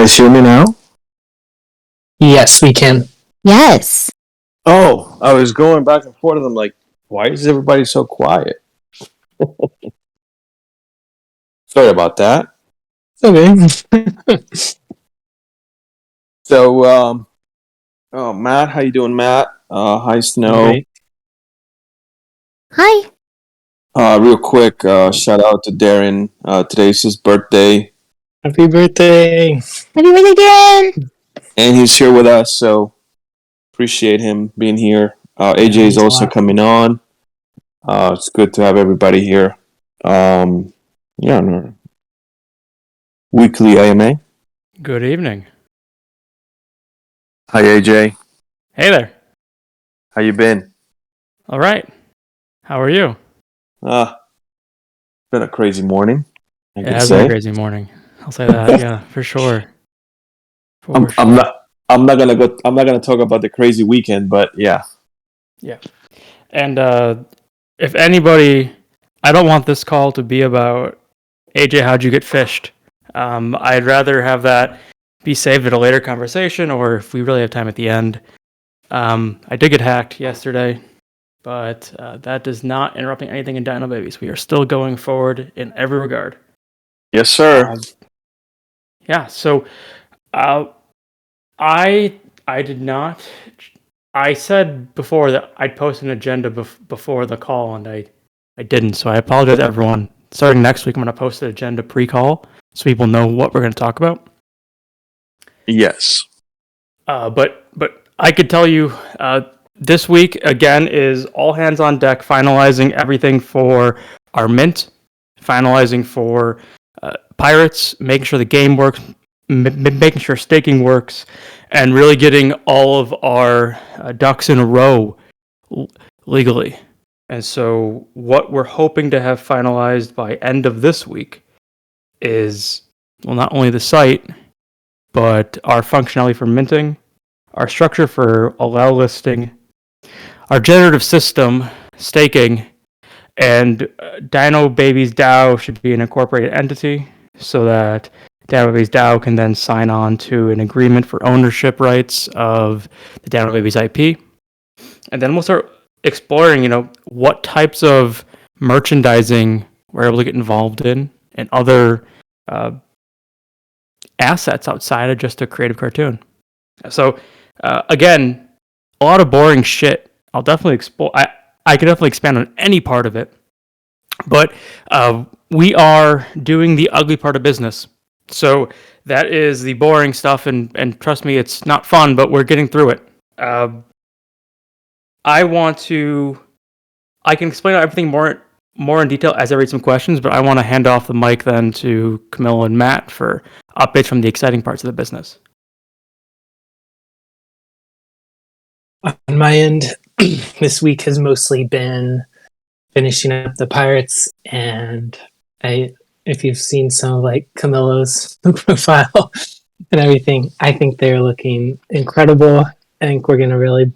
guys hear me now? Yes, we can. Yes. Oh, I was going back and forth and I'm like, why is everybody so quiet? Sorry about that. Okay. So, Matt, how you doing, Matt? Hi, Snow. Great. Hi. Real quick, shout out to Darren. Today's his birthday, Happy birthday. Happy birthday, Darren. and he's here with us, so appreciate him being here. AJ is also coming on. It's good to have everybody here. No. Weekly AMA. Good evening. Hi, AJ. Hey there. How you been? All right. How are you? Been a crazy morning. It has been a crazy morning. I'll say that. Yeah, for sure. I'm not gonna talk about the crazy weekend, but yeah. Yeah. And if anybody, I don't want this call to be about AJ. How'd you get fished? I'd rather have that be saved at a later conversation, or if we really have time at the end. I did get hacked yesterday, but that does not interrupting anything in Dino Babies. We are still going forward in every regard. Yes, sir. Yeah. So, I did not. I said before that I'd post an agenda before the call, and I didn't. So I apologize to everyone. Starting next week, I'm going to post an agenda pre-call so people know what we're going to talk about. Yes. But I could tell you this week again is all hands on deck, finalizing everything for our mint, finalizing for Pirates, making sure the game works, making sure staking works, and really getting all of our ducks in a row legally. And so what we're hoping to have finalized by end of this week is, well, not only the site, but our functionality for minting, our structure for allow listing, our generative system, staking, and Dino Babies DAO should be an incorporated entity so that Dino Babies DAO can then sign on to an agreement for ownership rights of the Dino Babies IP. And then we'll start exploring, what types of merchandising we're able to get involved in and other assets outside of just a creative cartoon. So, again, a lot of boring shit. I'll definitely explore. I could definitely expand on any part of it, but we are doing the ugly part of business. So that is the boring stuff, and trust me, it's not fun, but we're getting through it. I can explain everything more in detail as I read some questions, but I want to hand off the mic then to Camille and Matt for updates from the exciting parts of the business. On my end, this week has mostly been finishing up the Pirates, and if you've seen some of Camilo's profile and everything, I think they're looking incredible. I think we're gonna really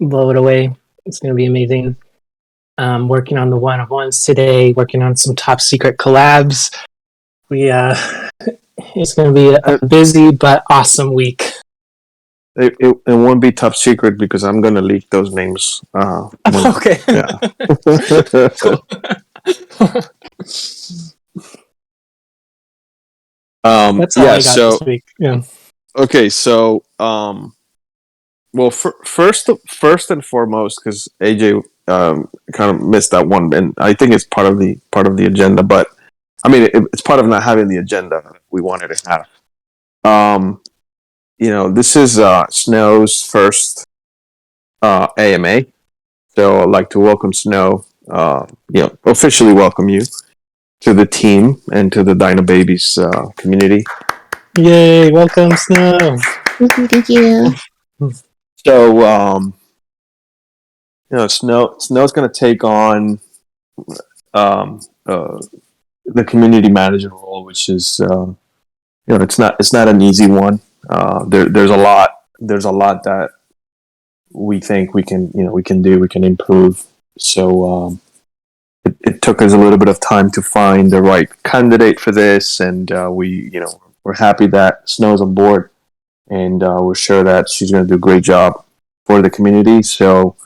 blow it away. It's gonna be amazing. Working on the one-of-ones today, working on some top secret collabs. It's gonna be a busy but awesome week. It won't be top secret because I'm gonna leak those names. Okay. Yeah. That's all I got this week. Yeah. Okay, so well, first and foremost, because AJ kind of missed that one, and I think it's part of the agenda. But I mean, it's part of not having the agenda we wanted to have. This is Snow's first AMA, so I'd like to welcome Snow. Officially welcome you to the team and to the Dino Babies community. Yay! Welcome, Snow. Thank you. So, Snow's going to take on the community manager role, which is it's not an easy one. There's a lot that we think we can do, we can improve. So it took us a little bit of time to find the right candidate for this, and we we're happy that Snow's on board, and we're sure that she's going to do a great job for the community. So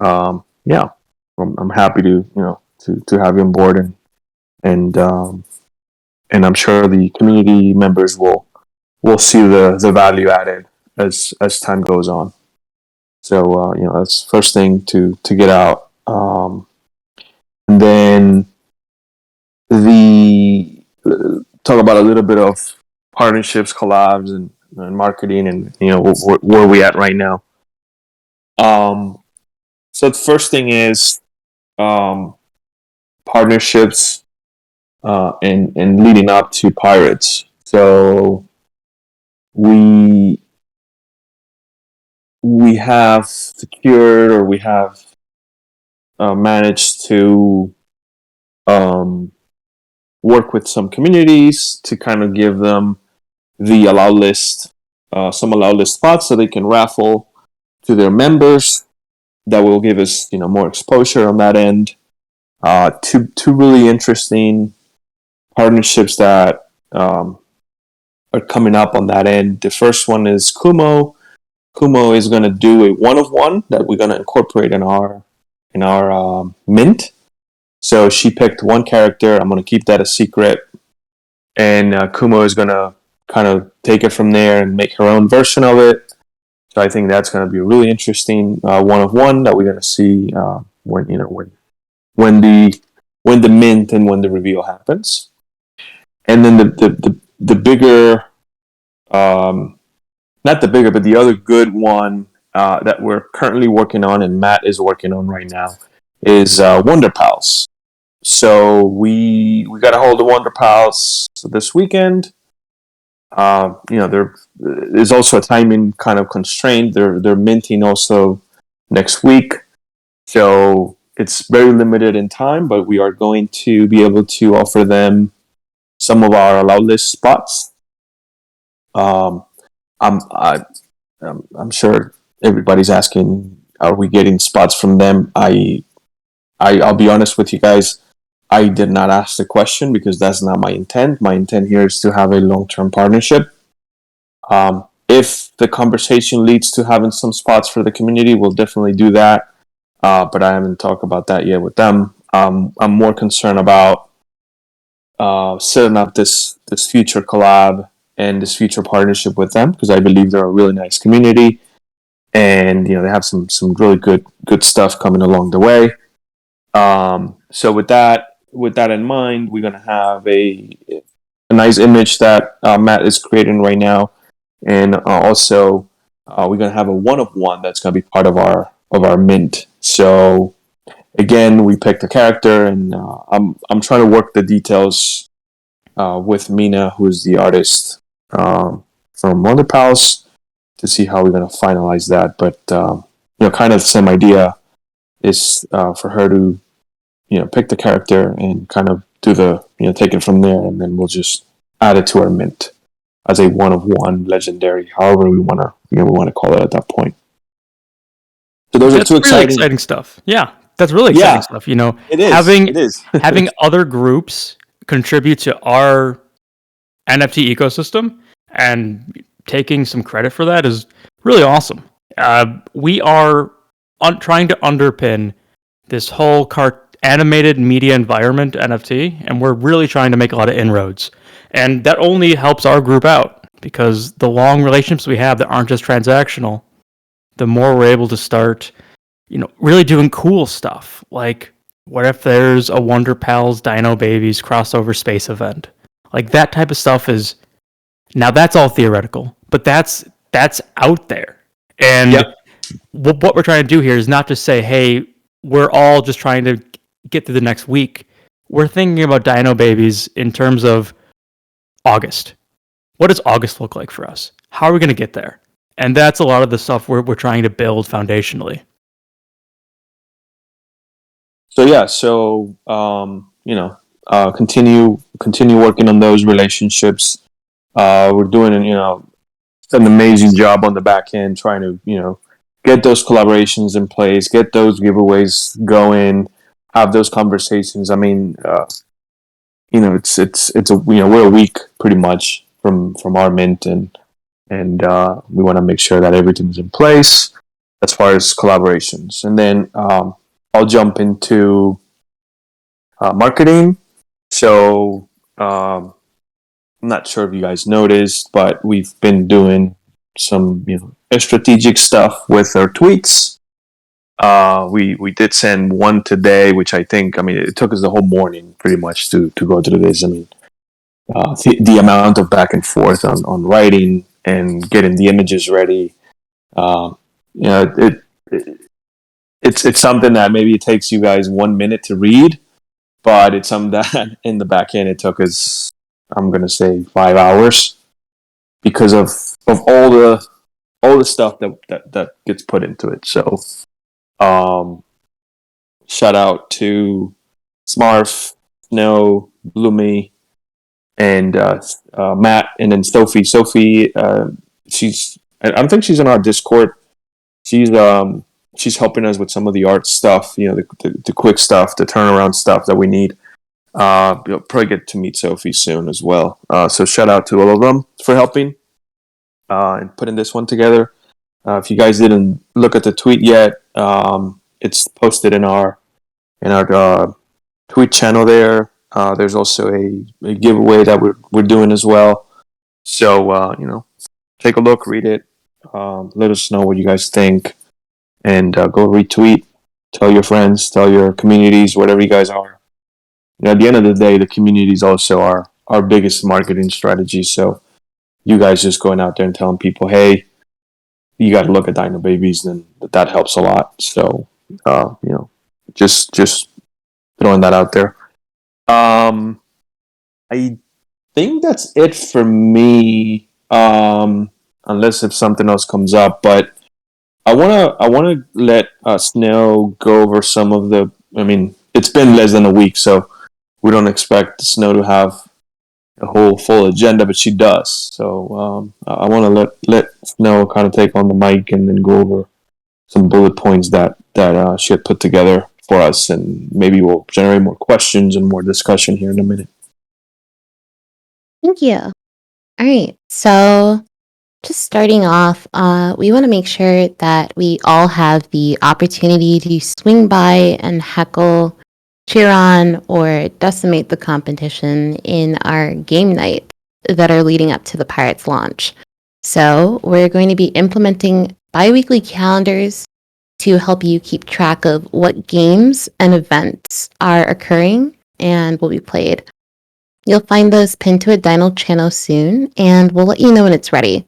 yeah, I'm happy to to have you on board, and I'm sure the community members will see the value added as time goes on. So that's first thing to get out. And then the talk about a little bit of partnerships, collabs, and marketing, and where we at right now. So the first thing is partnerships and leading up to Pirates. So we have secured, or we have managed to work with some communities to kind of give them the allow list, some allow list spots so they can raffle to their members. That will give us more exposure on that end. Two really interesting partnerships that are coming up on that end. The first one is Kumo. Kumo is going to do a 1-of-1 that we're going to incorporate in our mint. So she picked one character. I'm going to keep that a secret, and Kumo is going to kind of take it from there and make her own version of it. So I think that's going to be a really interesting 1-of-1 that we're going to see when the mint and when the reveal happens. And then the bigger, not the bigger, but the other good one that we're currently working on, and Matt is working on right now, is Wonder Pals. So we got a hold of Wonder Pals this weekend. There is also a timing kind of constraint. They're minting also next week, so it's very limited in time. But we are going to be able to offer them some of our allow list spots. I'm sure everybody's asking, are we getting spots from them? I'll be honest with you guys. I did not ask the question because that's not my intent. My intent here is to have a long-term partnership. If the conversation leads to having some spots for the community, we'll definitely do that. But I haven't talked about that yet with them. I'm more concerned about setting up this future collab and this future partnership with them, because I believe they're a really nice community, and they have some really good stuff coming along the way. So with that in mind, we're gonna have a nice image that Matt is creating right now, and also we're gonna have a 1-of-1 that's gonna be part of our mint. So again, we picked a character, and I'm trying to work the details with Mina, who is the artist from Wonder Pals, to see how we're gonna finalize that. But kind of the same idea is for her to pick the character and kind of do the take it from there, and then we'll just add it to our mint as a 1-of-1 legendary, however we want to call it at that point. So those are two really exciting stuff. Yeah, that's really exciting stuff. It is. It is. Having other groups contribute to our NFT ecosystem and taking some credit for that is really awesome. We are trying to underpin this whole animated media environment NFT, and we're really trying to make a lot of inroads. And that only helps our group out, because the long relationships we have that aren't just transactional, the more we're able to start, really doing cool stuff. Like, what if there's a Wonder Pals Dino Babies crossover space event? Like, that type of stuff is, now that's all theoretical, but that's out there. And what we're trying to do here is not just say, hey, we're all just trying to get through the next week. We're thinking about Dino Babies in terms of August. What does August look like for us? How are we going to get there? And that's a lot of the stuff we're trying to build foundationally. So continue working on those relationships. We're doing an amazing job on the back end, trying to get those collaborations in place, get those giveaways going, have those conversations. I mean, it's we're a week pretty much from our mint, and we want to make sure that everything's in place as far as collaborations. And then I'll jump into marketing. So I'm not sure if you guys noticed, but we've been doing some strategic stuff with our tweets. We did send one today, which I think, it took us the whole morning pretty much to go through this. The amount of back and forth on writing and getting the images ready. It's something that maybe it takes you guys 1 minute to read, but it's something that in the back end it took us, I'm gonna say, 5 hours because of all the stuff that gets put into it. So shout out to Smarf, Snow, Bloomy, and Matt, and then Sophie. Sophie, I don't think she's in our Discord. She's helping us with some of the art stuff, the quick stuff, the turnaround stuff that we need. You'll probably get to meet Sophie soon as well. So shout out to all of them for helping and putting this one together. If you guys didn't look at the tweet yet, it's posted in our tweet channel there. There's also a giveaway that we're doing as well. So take a look, read it, let us know what you guys think, and go retweet, tell your friends, tell your communities, whatever you guys are. At the end of the day, the community is also our biggest marketing strategy. So you guys just going out there and telling people, hey, you got to look at Dino Babies, then that helps a lot. So just throwing that out there. I think that's it for me. Unless if something else comes up, but I wanna let Snow go over some of the. It's been less than a week, so we don't expect Snow to have a whole full agenda, but she does. So I want to let Snow kind of take on the mic and then go over some bullet points that she had put together for us, and maybe we'll generate more questions and more discussion here in a minute. Thank you. All right. So just starting off, we want to make sure that we all have the opportunity to swing by and heckle, cheer on, or decimate the competition in our game nights that are leading up to the Pirates launch. So we're going to be implementing bi-weekly calendars to help you keep track of what games and events are occurring and will be played. You'll find those pinned to a Dino channel soon, and we'll let you know when it's ready.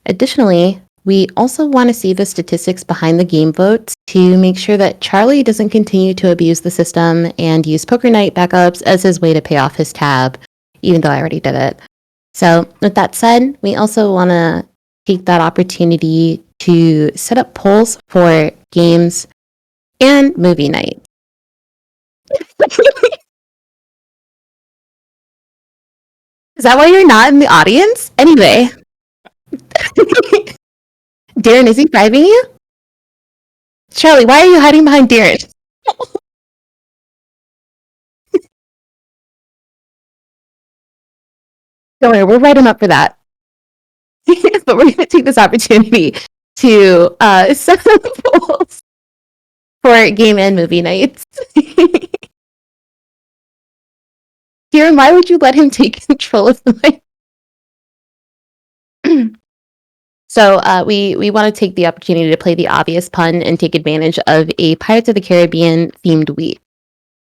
Additionally, we also want to see the statistics behind the game votes to make sure that Charlie doesn't continue to abuse the system and use Poker Night backups as his way to pay off his tab, even though I already did it. So with that said, we also want to take that opportunity to set up polls for games and movie night. Is that why you're not in the audience? Anyway. Darren, is he bribing you? Charlie, why are you hiding behind Darren? Don't worry, we'll write him up for that. But we're going to take this opportunity to set up polls for game and movie nights. Darren, why would you let him take control of the mic? So we want to take the opportunity to play the obvious pun and take advantage of a Pirates of the Caribbean themed week.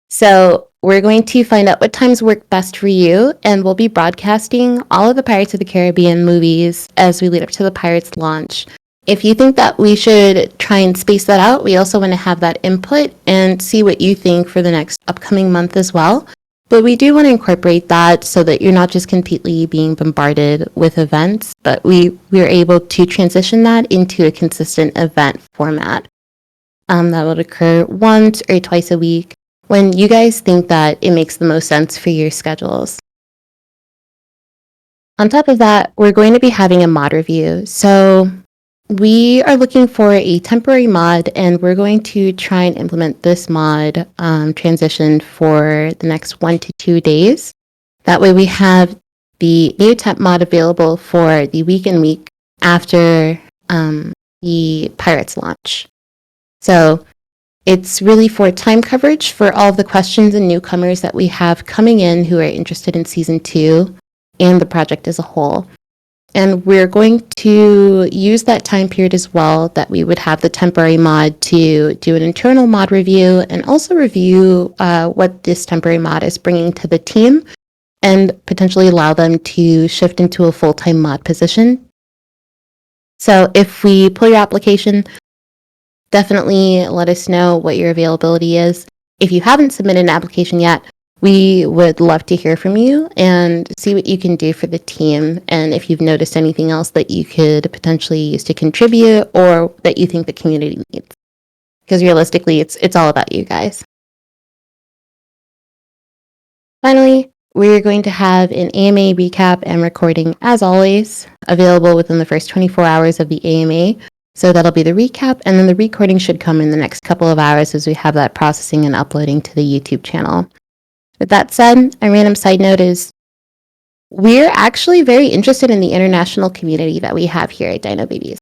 So we're going to find out what times work best for you, and we'll be broadcasting all of the Pirates of the Caribbean movies as we lead up to the Pirates launch. If you think that we should try and space that out, we also want to have that input and see what you think for the next upcoming month as well. But we do want to incorporate that so that you're not just completely being bombarded with events, but we're able to transition that into a consistent event format that would occur once or twice a week when you guys think that it makes the most sense for your schedules. On top of that, we're going to be having a mod review. So we are looking for a temporary mod, and we're going to try and implement this mod transition for the next 1 to 2 days. That way we have the new temp mod available for the week after the Pirates launch. So it's really for time coverage for all of the questions and newcomers that we have coming in who are interested in Season 2 and the project as a whole. And we're going to use that time period as well that we would have the temporary mod to do an internal mod review and also review what this temporary mod is bringing to the team and potentially allow them to shift into a full-time mod position. So if we pull your application, definitely let us know what your availability is. If you haven't submitted an application yet, we would love to hear from you and see what you can do for the team, and if you've noticed anything else that you could potentially use to contribute or that you think the community needs. Because realistically, it's all about you guys. Finally, we're going to have an AMA recap and recording, as always, available within the first 24 hours of the AMA. So that'll be the recap, and then the recording should come in the next couple of hours as we have that processing and uploading to the YouTube channel. With that said, a random side note is we're actually very interested in the international community that we have here at Dino Babies.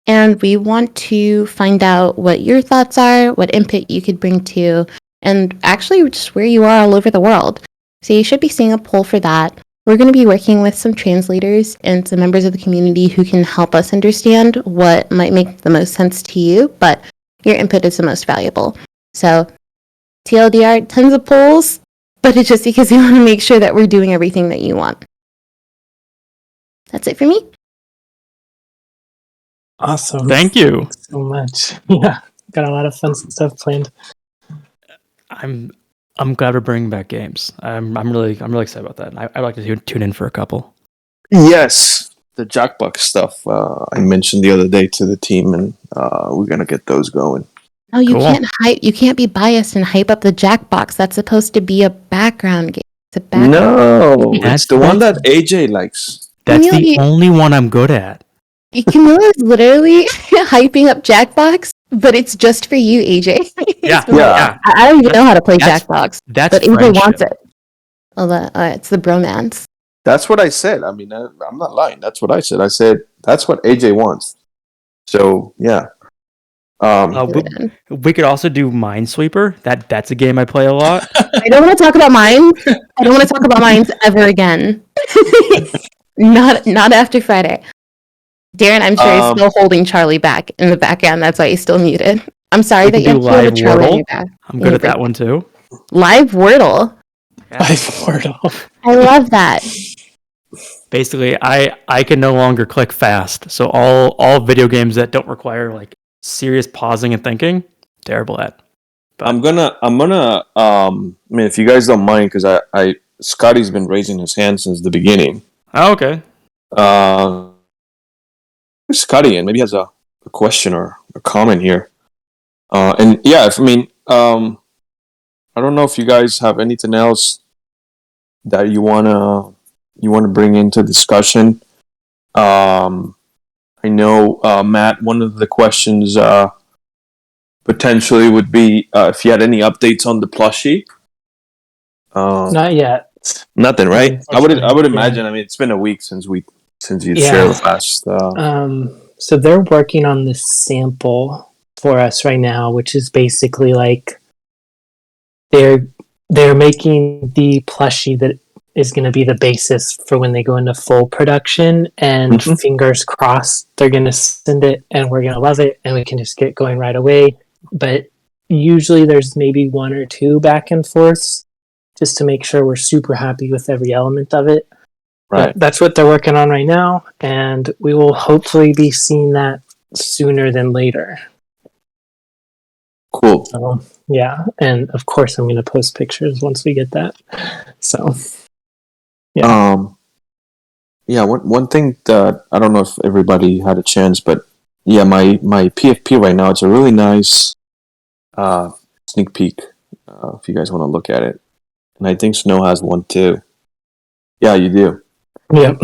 And we want to find out what your thoughts are, what input you could bring to, and actually just where you are all over the world. So you should be seeing a poll for that. We're going to be working with some translators and some members of the community who can help us understand what might make the most sense to you, but your input is the most valuable. So TLDR, tons of polls, but it's just because we want to make sure that we're doing everything that you want. That's it for me. Awesome. Thank you. Thanks so much. Yeah, got a lot of fun stuff planned. I'm glad we're bringing back games. I'm really excited about that. I'd like to tune in for a couple. Yes, the Jackbox stuff I mentioned the other day to the team, and we're gonna get those going. Oh, you Cool. can't hype. You can't be biased and hype up the Jackbox. That's supposed to be a background game. It's a background. No, That's- it's the one that's- that AJ likes. That's Camille, the only one I'm good at. Camilla is literally hyping up Jackbox, but it's just for you, AJ. Yeah, Yeah. I don't even know how to play That's- Jackbox, That's but AJ friendship. wants it. Well, it's the bromance. That's what I said. I mean, I'm not lying. That's what I said. I said that's what AJ wants. So yeah. We could also do Minesweeper. That's a game I play a lot. I don't want to talk about mine. I don't want to talk about mines ever again. Not after Friday. Darren, I'm sure he's still holding Charlie back in the background. That's why he's still muted. I'm sorry We that can you have do to hold live a Charlie in Wordle. your back. I'm good at that one too. Live Wordle. Live Wordle. I love that. Basically, I can no longer click fast. So all video games that don't require like serious pausing and thinking, terrible at. But I'm gonna. I mean, if you guys don't mind, because I Scotty's been raising his hand since the beginning. Oh, okay. Scotty, and maybe he has a question or a comment here. And yeah, I don't know if you guys have anything else that you wanna bring into discussion. I know, Matt, one of the questions potentially would be if you had any updates on the plushie. Not yet. Nothing, right? I would Unfortunately, imagine. I mean, it's been a week since you Yeah. shared the last. So they're working on this sample for us right now, which is basically like they're making the plushie that is going to be the basis for when they go into full production, and Mhm. fingers crossed they're going to send it and we're going to love it and we can just get going right away. But usually there's maybe one or two back and forths just to make sure we're super happy with every element of it. Right. But that's what they're working on right now, and we will hopefully be seeing that sooner than later. Cool. So, yeah, and of course I'm going to post pictures once we get that. So, yeah. Yeah. One thing that I don't know if everybody had a chance, but yeah, my PFP right now, it's a really nice sneak peek. If you guys want to look at it, and I think Snow has one too. Yeah, you do. Yep.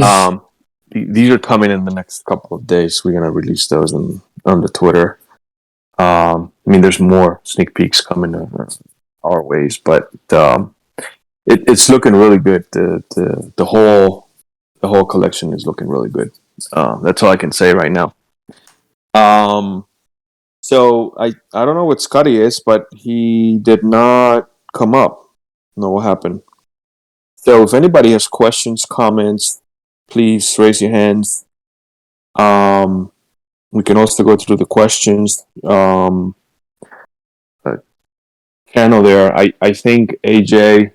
These are coming in the next couple of days. We're gonna release those on the Twitter. I mean, there's more sneak peeks coming our ways, but it's looking really good. The whole collection is looking really good. That's all I can say right now. So I don't know what Scotty is, but he did not come up. No, what happened? So if anybody has questions, comments, please raise your hands. We can also go through the questions. Channel there. I think AJ.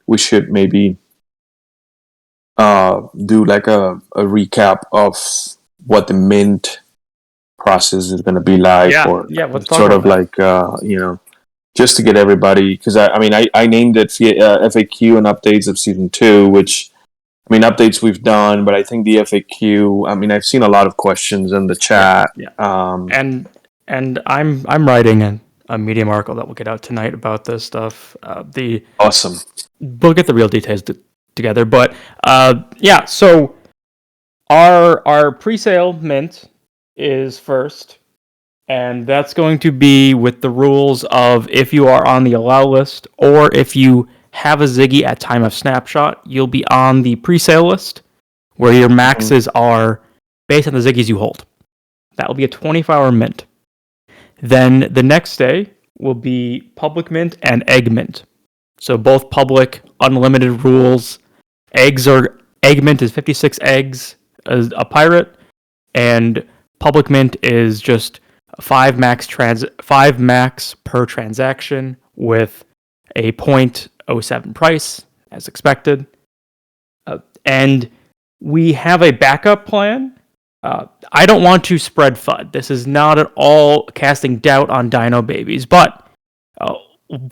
We should maybe do like a recap of what the mint process is going to be like, or let's talk sort about of that. like just to get everybody, because I mean I named it FAQ and updates of season 2, which I mean updates we've done, but I think the FAQ. I mean I've seen a lot of questions in the chat. Yeah. And I'm writing a Medium article that will get out tonight about this stuff. Awesome. We'll get the real details together, but yeah. So our pre-sale mint is first, and that's going to be with the rules of if you are on the allow list or if you have a Ziggy at time of snapshot, you'll be on the pre-sale list where your maxes are based on the Ziggies you hold. That will be a 24-hour mint. Then the next day will be public mint and egg mint. So both public, unlimited rules. Egg mint is 56 eggs as a pirate, and public mint is just 5 max per transaction with a 0.07 price as expected. And we have a backup plan. I don't want to spread FUD. This is not at all casting doubt on Dino Babies, but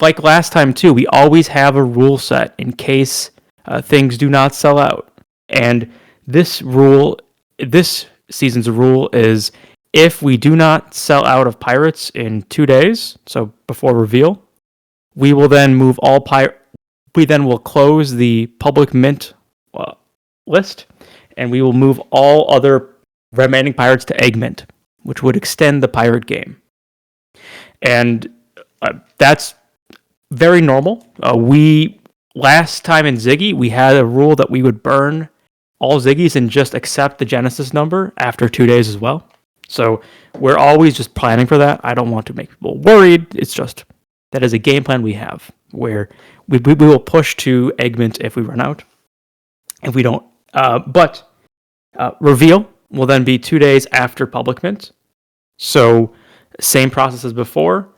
like last time too, we always have a rule set in case things do not sell out. And this season's rule is if we do not sell out of pirates in 2 days, so before reveal, we will then move all we then will close the public mint list, and we will move all other remaining pirates to egg mint, which would extend the pirate game. And that's very normal. We last time in Ziggy, we had a rule that we would burn all Ziggies and just accept the Genesis number after 2 days as well. So we're always just planning for that. I don't want to make people worried. It's just that is a game plan we have where we will push to egg mint if we run out. If we don't, but reveal will then be 2 days after public mint. So same process as before.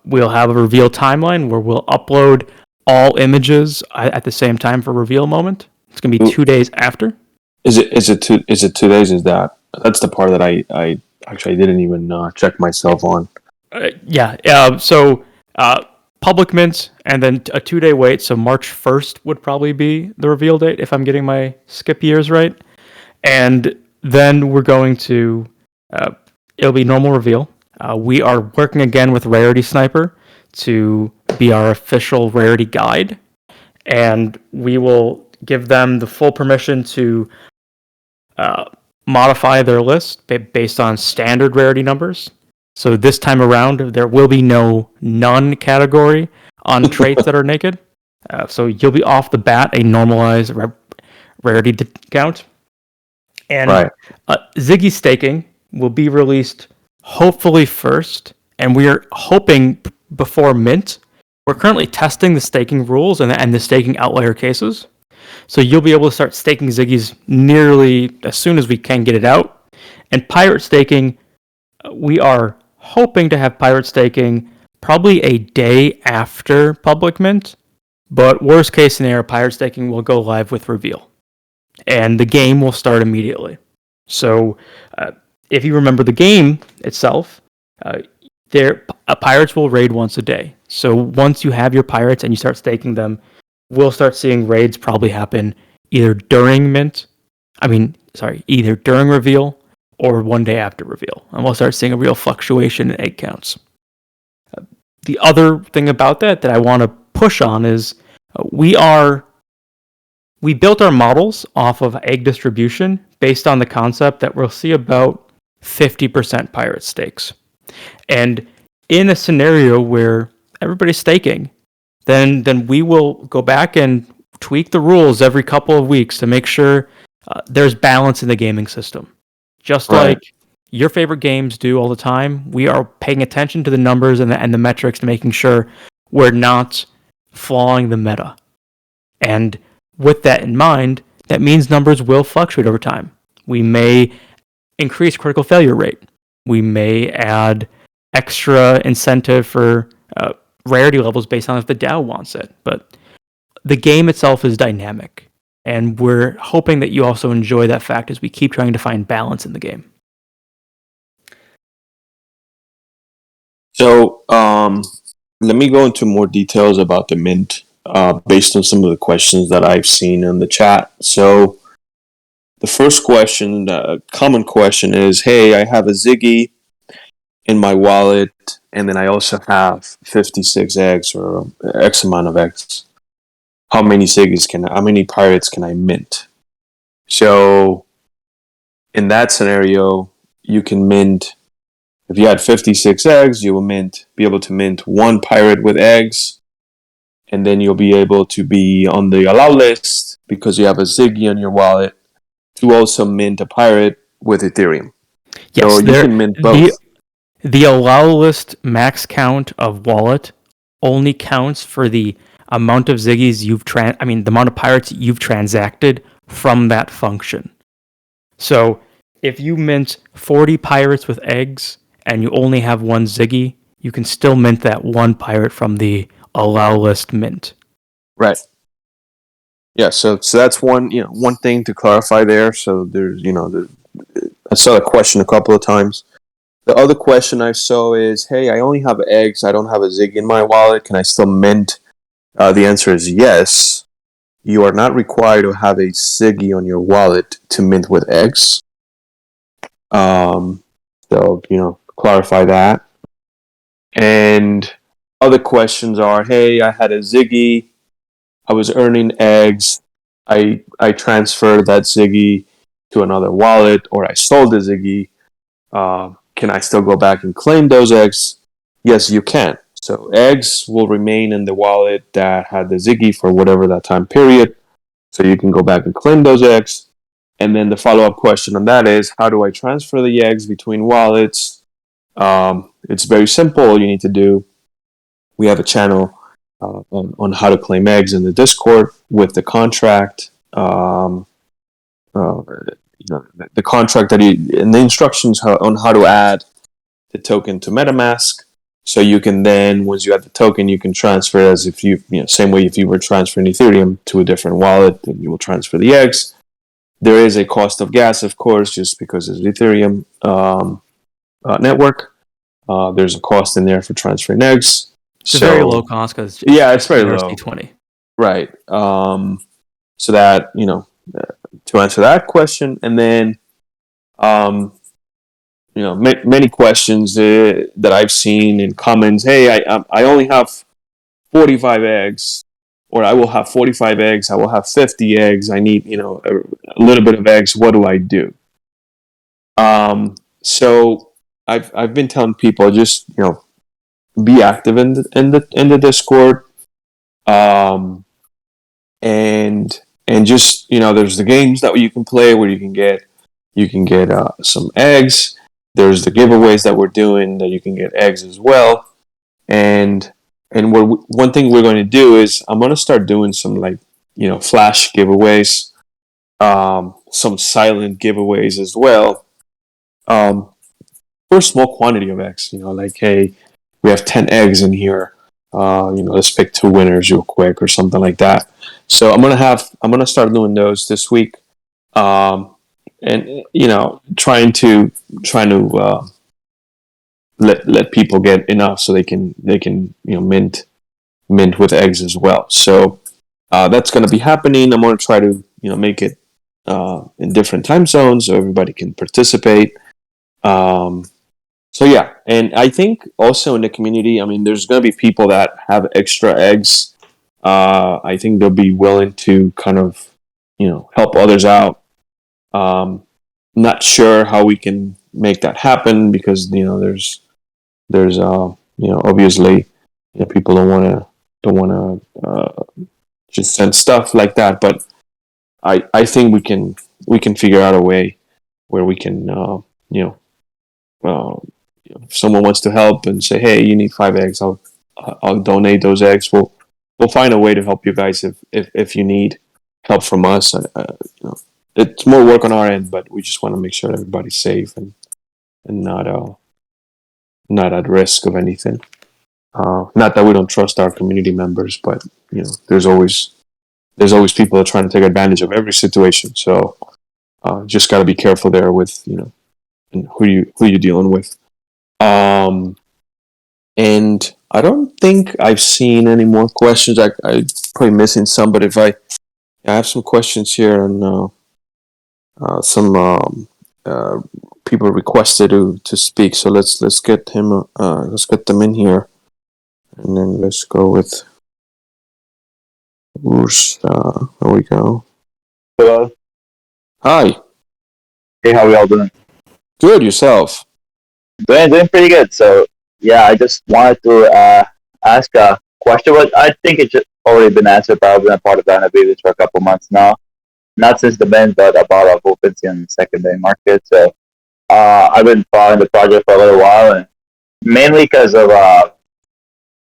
We'll have a reveal timeline where we'll upload all images at the same time for reveal moment. It's going to be 2 days after. Is it 2 days? That's the part that I actually didn't even check myself on. So public mint and then a 2 day wait. So March 1st would probably be the reveal date if I'm getting my skip years right. And then we're going to, it'll be normal reveal. We are working again with Rarity Sniper to be our official rarity guide. And we will give them the full permission to modify their list based on standard rarity numbers. So this time around, there will be no none category on traits that are naked. So you'll be off the bat a normalized rarity count. And Ziggy staking will be released hopefully first, and we are hoping before mint. We're currently testing the staking rules and the staking outlier cases. So you'll be able to start staking Ziggies nearly as soon as we can get it out. And pirate staking, we are hoping to have pirate staking probably a day after public mint. But worst case scenario, pirate staking will go live with reveal. And the game will start immediately. So if you remember the game itself, pirates will raid once a day. So once you have your pirates and you start staking them, we'll start seeing raids probably happen either during reveal or 1 day after reveal. And we'll start seeing a real fluctuation in egg counts. The other thing about that I want to push on is we built our models off of egg distribution based on the concept that we'll see about 50% pirate stakes. And in a scenario where everybody's staking, then we will go back and tweak the rules every couple of weeks to make sure there's balance in the gaming system. Just Right. like your favorite games do all the time, we are paying attention to the numbers and the metrics to making sure we're not flawing the meta. And with that in mind, that means numbers will fluctuate over time. We may increase critical failure rate. We may add extra incentive for rarity levels based on if the DAO wants it. But the game itself is dynamic. And we're hoping that you also enjoy that fact as we keep trying to find balance in the game. So, let me go into more details about the mint, based on some of the questions that I've seen in the chat. So, the first question, common question is, hey, I have a Ziggy in my wallet, and then I also have 56 eggs or X amount of eggs. How many pirates can I mint? So, in that scenario, you can mint, if you had 56 eggs, you will be able to mint one pirate with eggs, and then you'll be able to be on the allow list because you have a Ziggy on your wallet to also mint a pirate with Ethereum. Yes, so you can mint both. The allow list max count of wallet only counts for the amount of Ziggies the amount of pirates you've transacted from that function. So if you mint 40 pirates with eggs and you only have one Ziggy, you can still mint that one pirate from the allow list mint. Right. Yeah, so that's one thing to clarify there. So there's I saw the question a couple of times. The other question I saw is, hey, I only have eggs. I don't have a Ziggy in my wallet. Can I still mint? The answer is yes. You are not required to have a Ziggy on your wallet to mint with eggs. So clarify that. And other questions are, hey, I had a Ziggy. I was earning eggs. I transferred that Ziggy to another wallet, or I sold the Ziggy. Can I still go back and claim those eggs? Yes, you can. So eggs will remain in the wallet that had the Ziggy for whatever that time period. So you can go back and claim those eggs. And then the follow-up question on that is, how do I transfer the eggs between wallets? It's very simple. All you need to do, we have a channel on how to claim eggs in the Discord with the contract. The contract and the instructions on how to add the token to MetaMask. So you can then, once you add the token, you can transfer as if same way if you were transferring Ethereum to a different wallet, then you will transfer the eggs. There is a cost of gas, of course, just because it's Ethereum network. There's a cost in there for transferring eggs. It's a very low cost because it's very low. ERC20. Right. So that to answer that question, and then many questions that I've seen in comments. Hey, I only have 45 eggs, or I will have 45 eggs. I will have 50 eggs. I need a little bit of eggs. What do I do? So I've been telling people, just be active in the Discord, and just there's the games that you can play where you can get some eggs. There's the giveaways that we're doing that you can get eggs as well. And one thing we're going to do is I'm going to start doing some flash giveaways, some silent giveaways as well, for a small quantity of eggs. Hey, we have 10 eggs in here. Let's pick 2 winners real quick or something like that. So I'm gonna start doing those this week, and trying to let people get enough so they can mint with eggs as well. So that's going to be happening. I'm going to try to make it in different time zones so everybody can participate. So yeah, and I think also in the community, there's going to be people that have extra eggs. I think they'll be willing to kind of help others out. Not sure how we can make that happen because there's obviously people don't want to don't want to just send stuff like that. But I think we can figure out a way where we can if someone wants to help and say, hey, you need 5 eggs, I'll donate those eggs. We'll find a way to help you guys if you need help from us. It's more work on our end, but we just want to make sure everybody's safe and not at risk of anything. Not that we don't trust our community members, but there's always people that are trying to take advantage of every situation. So just got to be careful there with and who you're dealing with. And I don't think I've seen any more questions. I probably missing some, but if I have some questions here, and some people requested to speak. So let's get them in here, and then let's go with Urs. There we go. Hello. Hi. Hey, how are y'all doing? Good. Yourself? Doing pretty good. So, yeah, I just wanted to ask a question. But I think it's just already been answered. But I've been a part of Dino Babies for a couple months now. Not since the bin, but about our opency in the secondary market. So, I've been following the project for a little while, and mainly because of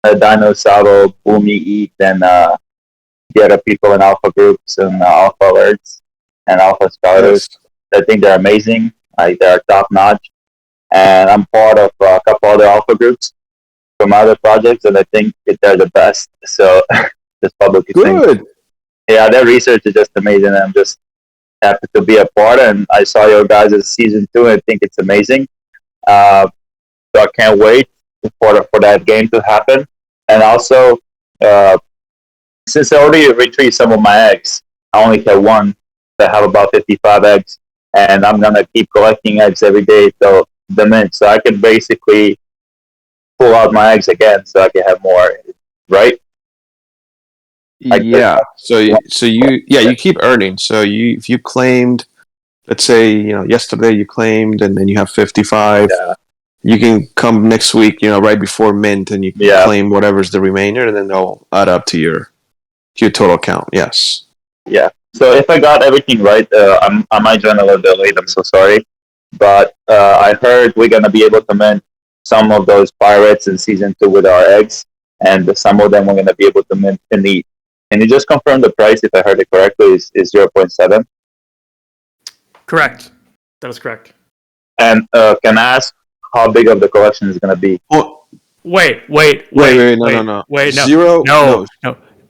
Dino Sabo, Boomy Eat, and the other people in alpha groups and alpha alerts and alpha starters. Yes. I think they're amazing. They're top notch. And I'm part of a couple other alpha groups from other projects, and I think they're the best. So just publicly saying, Good. yeah, their research is just amazing. And I'm just happy to be a part. And I saw your guys' season 2, and I think it's amazing. So I can't wait for that game to happen. And also, since I already retrieved some of my eggs, I only have one. I have about 55 eggs, and I'm gonna keep collecting eggs every day till the mint, so I can basically pull out my eggs again, so I can have more. Right? Yeah. So you keep earning. So if you claimed, let's say yesterday you claimed, and then you have 55. Yeah. You can come next week, right before mint, and you can claim whatever's the remainder, and then they'll add up to your total count. Yes. Yeah. So if I got everything right, I might join a little bit late. I'm so sorry, but I heard we're gonna be able to mint some of those pirates in season 2 with our eggs, and some of them we're gonna be able to mint in the. Can you just confirm the price? If I heard it correctly, is 0.7? Correct. That is correct. And can I ask how big of the collection is gonna be? Oh, Wait. no. Wait, no. Zero. No.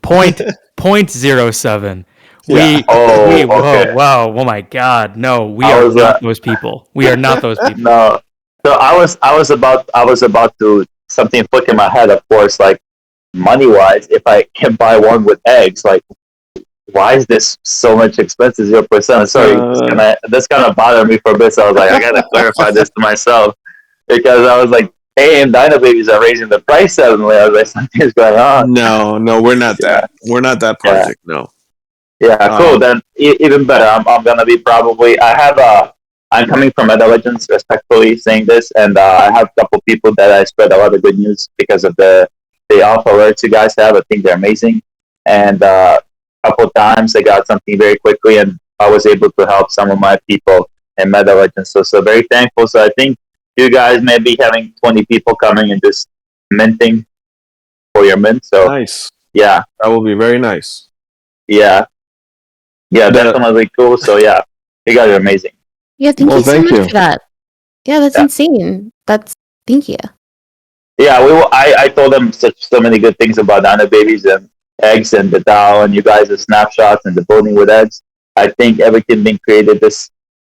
Point 0.07. Yeah. Okay. Wow. Oh my God. No, we I are was, not those people. We are not those people. No. So I was about to something flick in my head. Of course, like money wise, if I can buy one with eggs, like why is this so much expensive? 0%. Sorry, this kind of bothered me for a bit. So I was like, I gotta clarify this to myself because I was like, hey, and Dino Babies are raising the price suddenly. I was like, something's going on. No, we're not that. We're not that project. No. Yeah, cool. Then even better. I'm gonna be probably. I'm coming from Meta Legends, respectfully saying this, and I have a couple people that I spread a lot of good news because of the alpha alerts you guys have. I think they're amazing, and a couple times I got something very quickly, and I was able to help some of my people in Meta Legends. So very thankful. So I think you guys may be having 20 people coming and just minting for your mint. So nice. Yeah, that will be very nice. Yeah. Yeah, definitely cool. So yeah, you guys are amazing. Yeah, thank you so much for that. Yeah, that's insane. Thank you. Yeah, I told them so many good things about Dino Babies and eggs and the DAO and you guys' the snapshots and the building with eggs. I think everything being created. This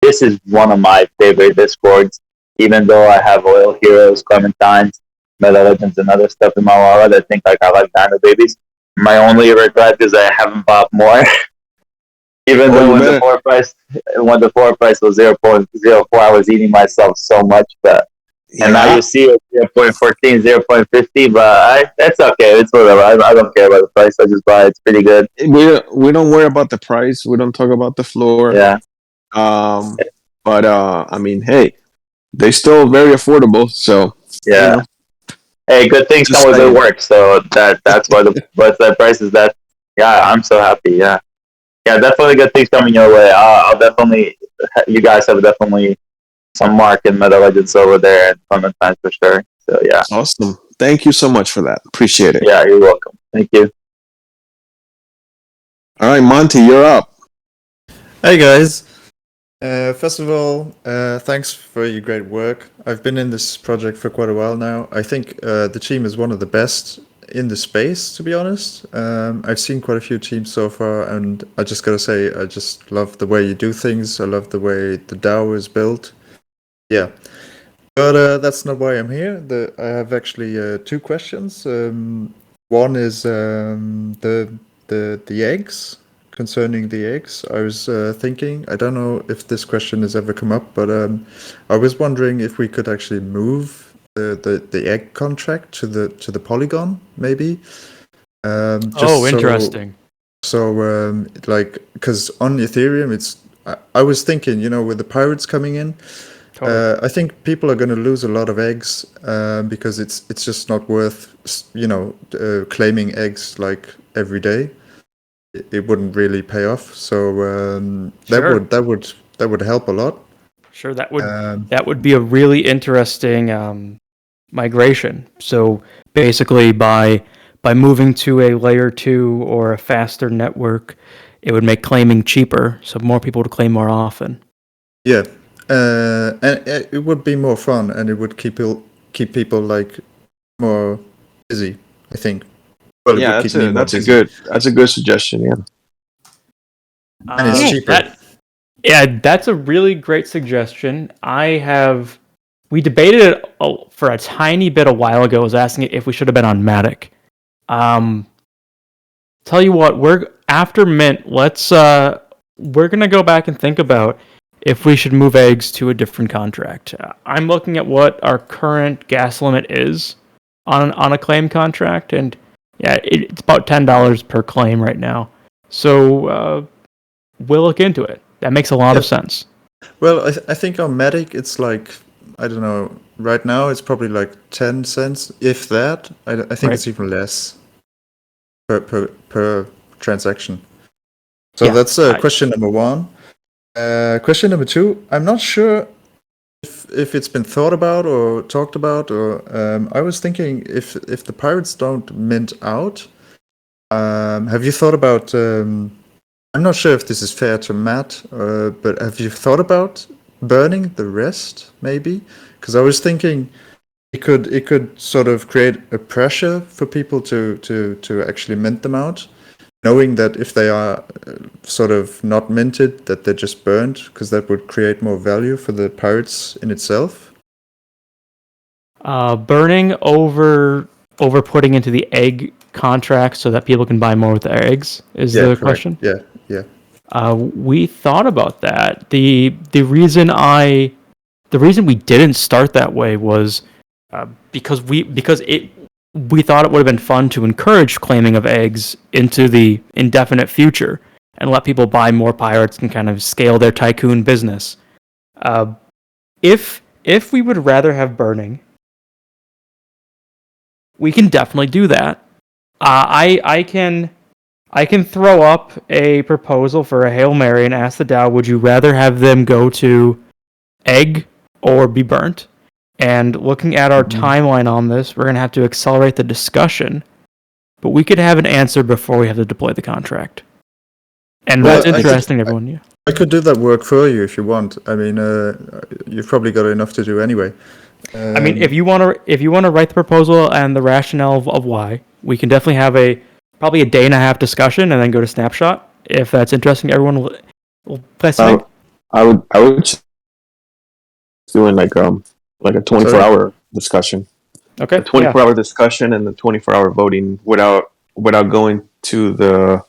is one of my favorite Discords. Even though I have Oil Heroes, Clementines, Meta Legends, and other stuff in my wallet, I think I like Dino Babies. My only regret is I haven't bought more. Even though when the floor price was 0.04, I was eating myself so much. But and now you see it 0.14, 0.50. But that's okay. It's whatever. I don't care about the price. I just buy it. It's pretty good. We don't worry about the price. We don't talk about the floor. Yeah. But I mean, hey, they still very affordable. So yeah. Hey, good things Just come with good saying. work. So that's why the price is that. Yeah, I'm so happy. Yeah, yeah, definitely good things coming your way. I'll definitely. You guys have definitely some mark in Meta Legends over there and fun and times for sure. So yeah, Awesome. Thank you so much for that. Appreciate it. yeah, you're welcome. Thank you. All right, Monty, you're up. Hey guys. First of all, thanks for your great work. I've been in this project for quite a while now. I think the team is one of the best in the space, to be honest. I've seen quite a few teams so far, and I just gotta say, I just love the way you do things. I love the way the DAO is built. Yeah. But that's not why I'm here. I have actually two questions. One is the eggs. Concerning the eggs, I was thinking. I don't know if this question has ever come up, but I was wondering if we could actually move the egg contract to the Polygon, maybe. Oh, interesting. Like, because on Ethereum, I was thinking, with the pirates coming in, Totally. I think people are going to lose a lot of eggs because it's just not worth, claiming eggs like every day. It wouldn't really pay off. So Sure. that would help a lot. Sure, that Um, would be a really interesting migration. So basically, by moving to a layer 2 or a faster network, it would make claiming cheaper, so more people would claim more often. yeah, and it would be more fun, and it would keep people like more busy. I think. Well, it Yeah, would keep me more busy. that's a good suggestion. Yeah. And it's Alright. cheaper. That's a really great suggestion. We debated it for a tiny bit a while ago. I was asking if we should have been on Matic. Tell you what, after Mint. We're gonna go back and think about if we should move eggs to a different contract. I'm looking at what our current gas limit is on a claim contract, and yeah, it's about $10 per claim right now. So we'll look into it. That makes a lot of sense. Well, I think on Matic it's like, I don't know. Right now it's probably like 10 cents, if that. I think Right. it's even less per transaction. So Yeah, that's question number one. Question number two. I'm not sure if it's been thought about or talked about, or I was thinking if the pirates don't mint out, have you thought about? I'm not sure if this is fair to Matt, but have you thought about burning the rest, maybe? Because I was thinking it could sort of create a pressure for people to actually mint them out, knowing that if they are sort of not minted, that they're just burned, because that would create more value for the pirates in itself. Burning over putting into the egg contract so that people can buy more with their eggs is the Correct. question. Yeah. We thought about that. The reason we didn't start that way was because we thought it would have been fun to encourage claiming of eggs into the indefinite future and let people buy more pirates and kind of scale their tycoon business. If we would rather have burning, we can definitely do that. I can throw up a proposal for a Hail Mary and ask the DAO, would you rather have them go to egg or be burnt? And looking at our timeline on this, we're going to have to accelerate the discussion, but we could have an answer before we have to deploy the contract. And Well, that's interesting, everyone. Yeah. I could do that work for you if you want. I mean, you've probably got enough to do anyway. I mean, if you want to write the proposal and the rationale of why, we can definitely have probably a day and a half discussion and then go to snapshot. If that's interesting, everyone will fascinating. I would just doing like a 24-hour discussion. Okay. A 24-hour discussion and the 24-hour voting without going to the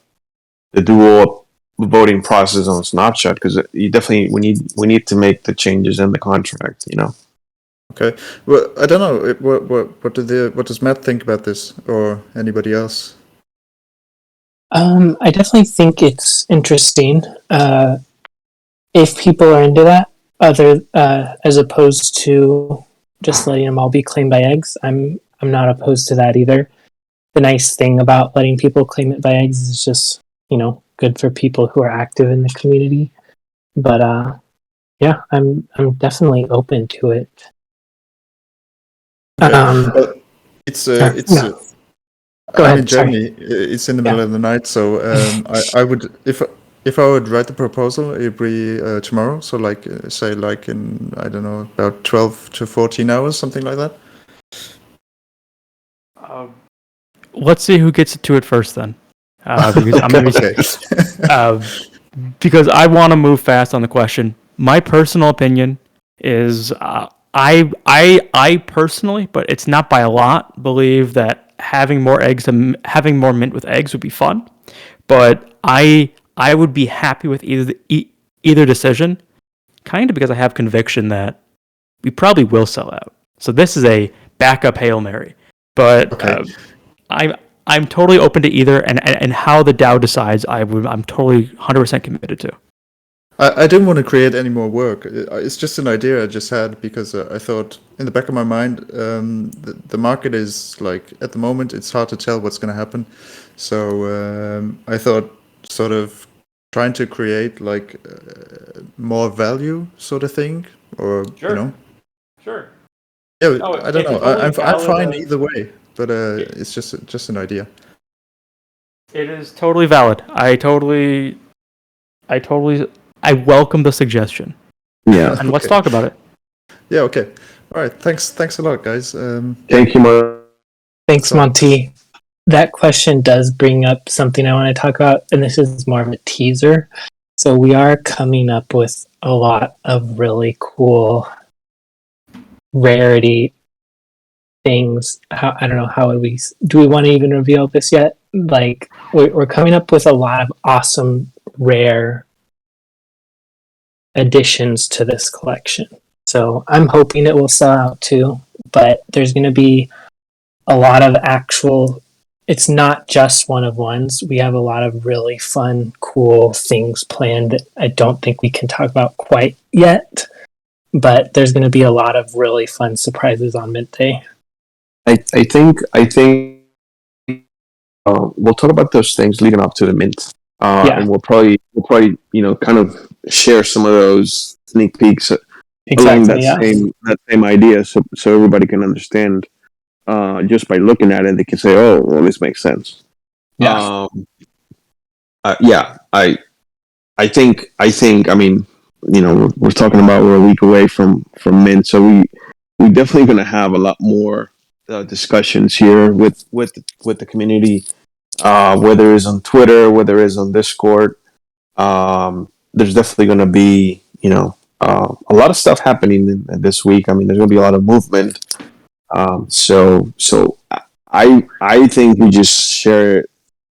dual voting process on Snapchat, because you definitely we need to make the changes in the contract. Okay. Well, I don't know. What does Matt think about this, or anybody else? I definitely think it's interesting. If people are into that, as opposed to just letting them all be claimed by eggs, I'm I'm not opposed to that either. The nice thing about letting people claim it by eggs is just, good for people who are active in the community. But yeah, I'm definitely open to it. Okay. Um, Well, it's yeah. Go I'm ahead. in Sorry. Germany. It's in the middle of the night, so I would if I would write the proposal, it'd be tomorrow. So like say like in I don't know about 12 to 14 hours, something like that. Let's see who gets to it first then. Because I'm going to be Okay. because I want to move fast on the question. My personal opinion is I personally, but it's not by a lot, believe that having more eggs and having more mint with eggs would be fun. But I would be happy with either decision, kind of because I have conviction that we probably will sell out. So this is a backup Hail Mary. But Okay. I'm totally open to either, and how the DAO decides, I'm totally 100% committed to. I didn't want to create any more work. It's just an idea I just had because I thought in the back of my mind, the market is like at the moment it's hard to tell what's going to happen. So I thought sort of trying to create like more value sort of thing, or you know, Sure. yeah. No, I don't it's know. totally I'm valid fine as- either way, but it's just an idea. It is totally valid. I welcome the suggestion, Yeah. and let's Okay. talk about it. Yeah. Okay. All right. Thanks a lot, guys. Thank you, Mark. Thanks, So- Monty. That question does bring up something I want to talk about, and this is more of a teaser. So we are coming up with a lot of really cool rarity things. I don't know how do we want to even reveal this yet? Like we're coming up with a lot of awesome rare additions to this collection. So I'm hoping it will sell out too, but there's going to be a lot of actual, it's not just one of ones. We have a lot of really fun, cool things planned that I don't think we can talk about quite yet, but there's going to be a lot of really fun surprises on Mint Day. I think we'll talk about those things leading up to the mint, and we'll probably kind of share some of those sneak peeks along Exactly, yeah. that same idea, so everybody can understand. Just by looking at it, they can say, "Oh, well, this makes sense." Yeah. Yeah. I think. I mean, we're talking about we're a week away from mint, so we definitely going to have a lot more discussions here with the community, whether it's on Twitter, whether it's on Discord. There's definitely going to be a lot of stuff happening this week. I mean, there's going to be a lot of movement. So I think we just share it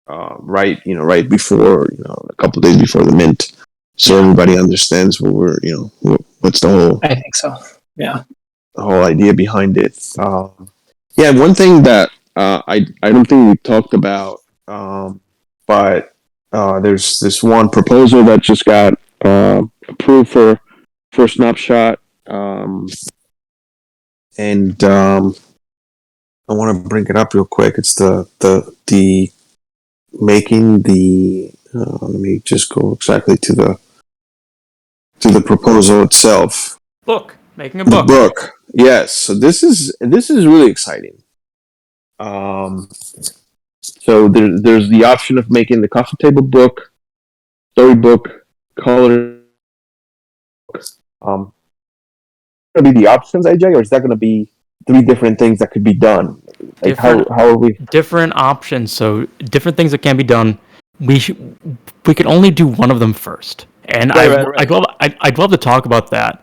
right before a couple of days before the mint, so everybody understands what what's I think so. Yeah. the whole idea behind it. Yeah, one thing that I don't think we talked about, but there's this one proposal that just got approved for Snapshot, and I want to bring it up real quick. It's the making the. Let me just go exactly to the proposal itself. Book, making a The book. book, yes. So this is really exciting. So there's the option of making the coffee table book, storybook, color. Going to be the options, AJ, or is that going to be 3 different things that could be done? Like how are we? Different options, so different things that can be done. We can only do one of them first, and Right. I'd love to talk about that.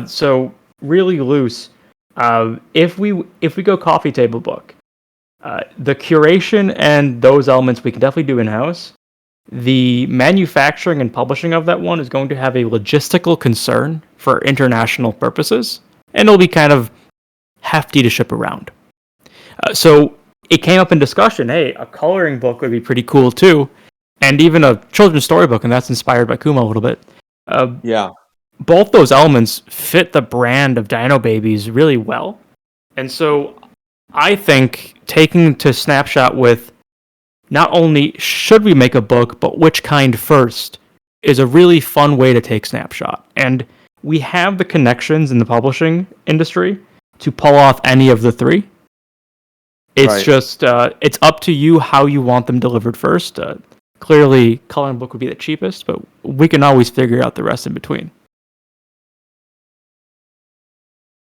So really loose. If we go coffee table book, the curation and those elements we can definitely do in house. The manufacturing and publishing of that one is going to have a logistical concern for international purposes, and it'll be kind of hefty to ship around. So it came up in discussion, hey, a coloring book would be pretty cool too, and even a children's storybook, and that's inspired by Kuma a little bit. Yeah. Both those elements fit the brand of Dino Babies really well, and so I think taking to Snapshot with not only should we make a book, but which kind first is a really fun way to take Snapshot. And we have the connections in the publishing industry to pull off any of the three. It's Right. just, it's up to you how you want them delivered first. Clearly, coloring book would be the cheapest, but we can always figure out the rest in between.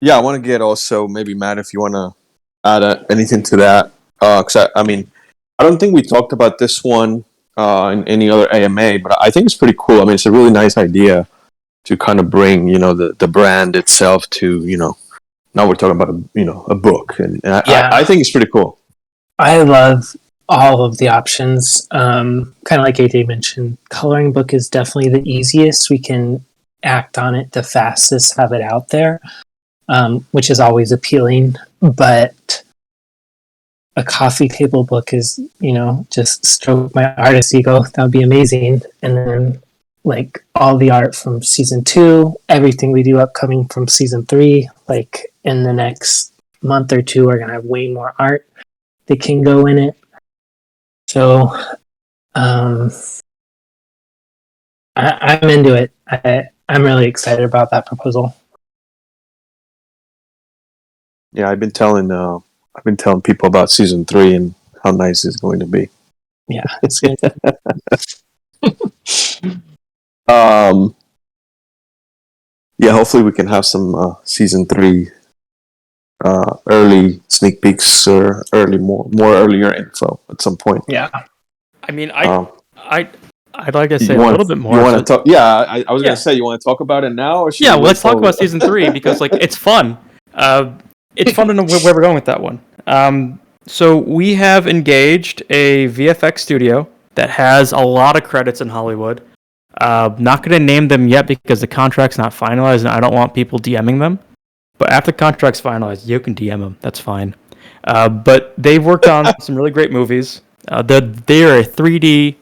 Yeah, I want to get also maybe Matt if you want to add anything to that. Because I mean, I don't think we talked about this one in any other AMA, but I think it's pretty cool. I mean, it's a really nice idea to kind of bring the brand itself to now we're talking about a book, and Yeah. I think it's pretty cool. I love all of the options. Kind of like AJ mentioned, coloring book is definitely the easiest. We can act on it the fastest, have it out there, which is always appealing. But a coffee table book is, just stroke my artist ego. That would be amazing. And then, like, all the art from season 2, everything we do upcoming from season 3, like, in the next month or two, we're going to have way more art that can go in it. So, I'm into it. I'm really excited about that proposal. Yeah, I've been telling people about season 3 and how nice it's going to be. Yeah, it's good. Yeah, hopefully we can have some season 3 early sneak peeks or earlier info at some point. Yeah. I mean, I'd like to say you a want, little bit more. You want to talk? Yeah, I was Yeah. going to say, you want to talk about it now, or should Yeah, we wait let's talk till- about season 3 because it's fun. It's fun to know where we're going with that one. So we have engaged a VFX studio that has a lot of credits in Hollywood. Not going to name them yet because the contract's not finalized, and I don't want people DMing them. But after the contract's finalized, you can DM them. That's fine. But they've worked on some really great movies. They're a 3D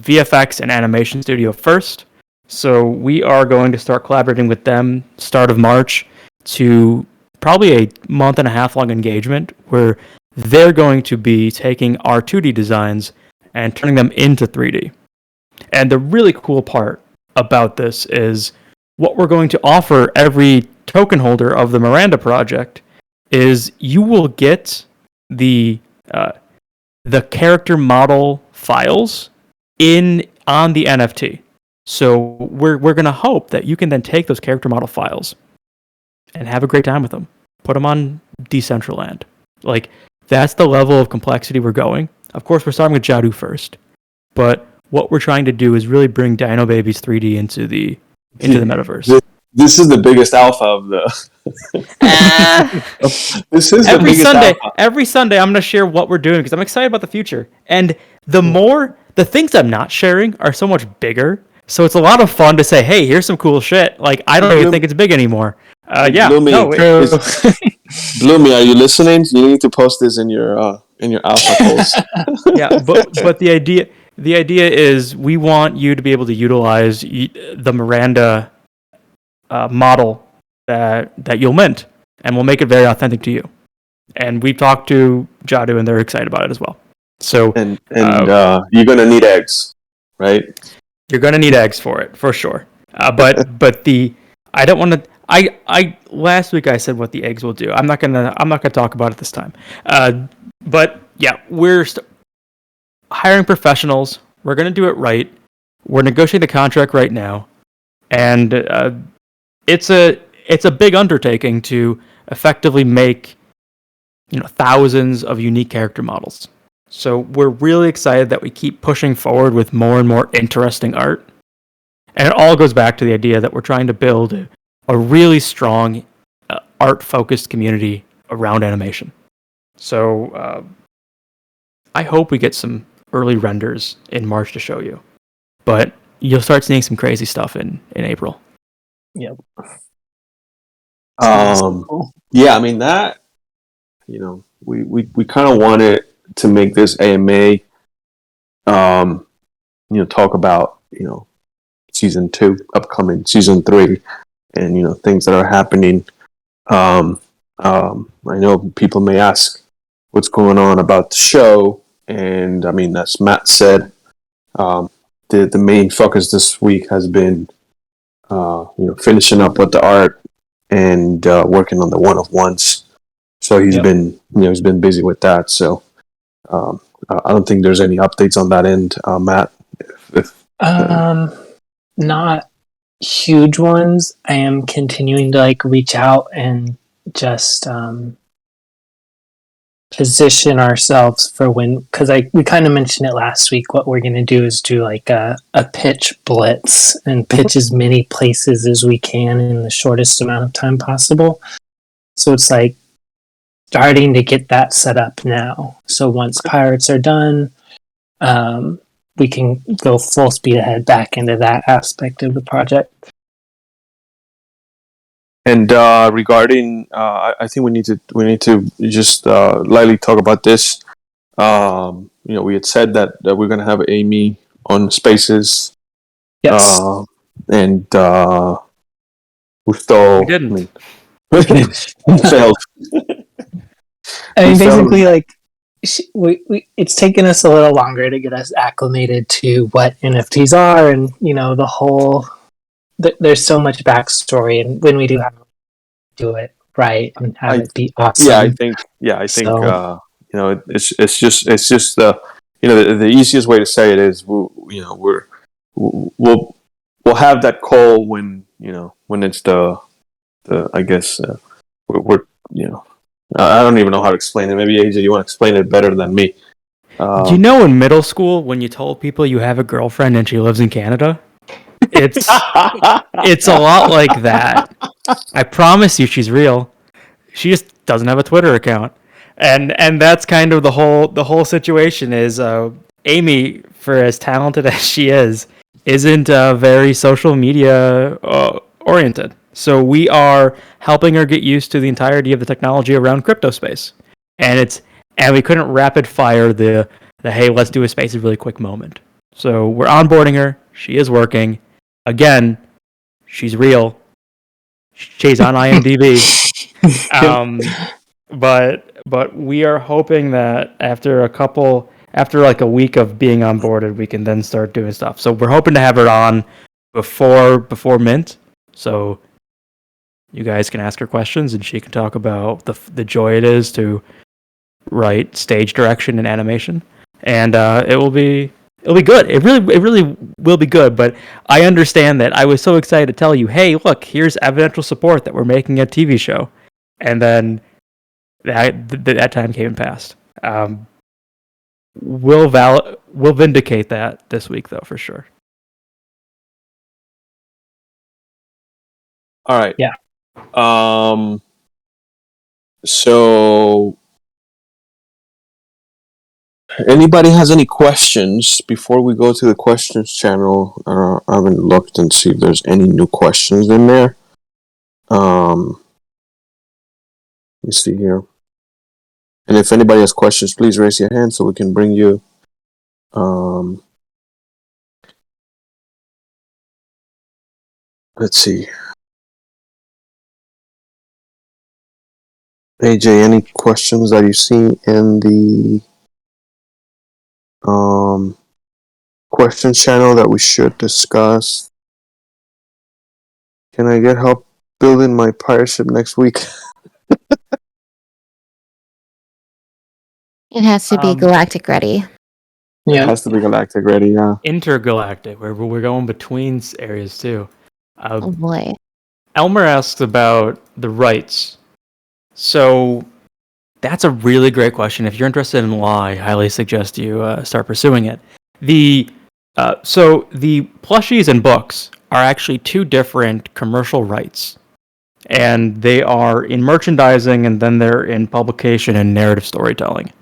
VFX and animation studio first. So we are going to start collaborating with them start of March to probably a month and a half long engagement where they're going to be taking our 2D designs and turning them into 3D. And the really cool part about this is what we're going to offer every token holder of the Miranda project is you will get the character model files on the NFT. So we're going to hope that you can then take those character model files and have a great time with them. Put them on Decentraland. Like, that's the level of complexity we're going. Of course, we're starting with Jadu first, but what we're trying to do is really bring Dino Babies 3D into the metaverse. This is the biggest alpha of the. This is every the biggest Sunday. alpha. Every Sunday, I'm going to share what we're doing because I'm excited about the future. And the things I'm not sharing are so much bigger. So it's a lot of fun to say, "Hey, here's some cool shit." Like, I don't even think it's big anymore. Yeah, Bloomy, no, Bloomy, are you listening? You need to post this in your alpha post. yeah, but the idea is we want you to be able to utilize the Miranda model that you'll mint, and we'll make it very authentic to you. And we've talked to Jadu, and they're excited about it as well. So and you're gonna need eggs, right? You're gonna need eggs for it, for sure. But I don't want to. I last week I said what the eggs will do. I'm not gonna talk about it this time. But yeah, we're hiring professionals. We're gonna do it right. We're negotiating the contract right now, and it's a big undertaking to effectively make thousands of unique character models. So we're really excited that we keep pushing forward with more and more interesting art. And it all goes back to the idea that we're trying to build a really strong art-focused community around animation. So I hope we get some early renders in March to show you. But you'll start seeing some crazy stuff in April. Yep. Yeah, I mean that. We kind of wanted to make this AMA. Talk about season 2, upcoming season 3, and things that are happening. I know people may ask what's going on about the show, and I mean, as Matt said, the main focus this week has been finishing up with the art and working on the one-of-ones. So he's been busy with that. So I don't think there's any updates on that end, Matt. Not huge ones. I am continuing to reach out and just position ourselves for when, because we kind of mentioned it last week. What we're going to do is do a pitch blitz and pitch as many places as we can in the shortest amount of time possible. So it's starting to get that set up now. So once Pirates are done, we can go full speed ahead back into that aspect of the project. And regarding, I think we need to just lightly talk about this. We had said that we're going to have Amy on Spaces. Yes. And we still... We didn't. failed. I mean, basically, it's taken us a little longer to get us acclimated to what NFTs are, and the whole. There's so much backstory, and when we do have to do it right and have it be awesome. I think so. It's just the easiest way to say it is we'll have that call when it's the I guess we're I don't even know how to explain it. Maybe AJ, you want to explain it better than me. In middle school when you told people you have a girlfriend and she lives in Canada? It's a lot like that. I promise you she's real. She just doesn't have a Twitter account. And that's kind of the whole situation is Amy, for as talented as she isn't very social media oriented. So we are helping her get used to the entirety of the technology around crypto space. And we couldn't rapid fire the hey, let's do a spaces really quick moment. So we're onboarding her. She is working. Again, she's real. She's on IMDb. But we are hoping that after a week of being onboarded, we can then start doing stuff. So we're hoping to have her on before Mint. So you guys can ask her questions and she can talk about the joy it is to write stage direction and animation. And it'll be good. It really will be good. But I understand that I was so excited to tell you, hey, look, here's evidential support that we're making a TV show, and then that time came and passed. We'll vindicate that this week, though, for sure. All right. Yeah. So anybody has any questions before we go to the questions channel? I haven't looked and see if there's any new questions in there. Let me see here. And if anybody has questions, please raise your hand so we can bring you. Let's see. AJ, any questions that you see in the questions channel that we should discuss? Can I get help building my pirate ship next week? It has to be galactic ready. Yeah. It has to be galactic ready, yeah. Intergalactic, where we're going between areas too. Oh boy. Elmer asked about the rights. So that's a really great question. If you're interested in law, I highly suggest you start pursuing it. So the plushies and books are actually two different commercial rights. And they are in merchandising and then they're in publication and narrative storytelling.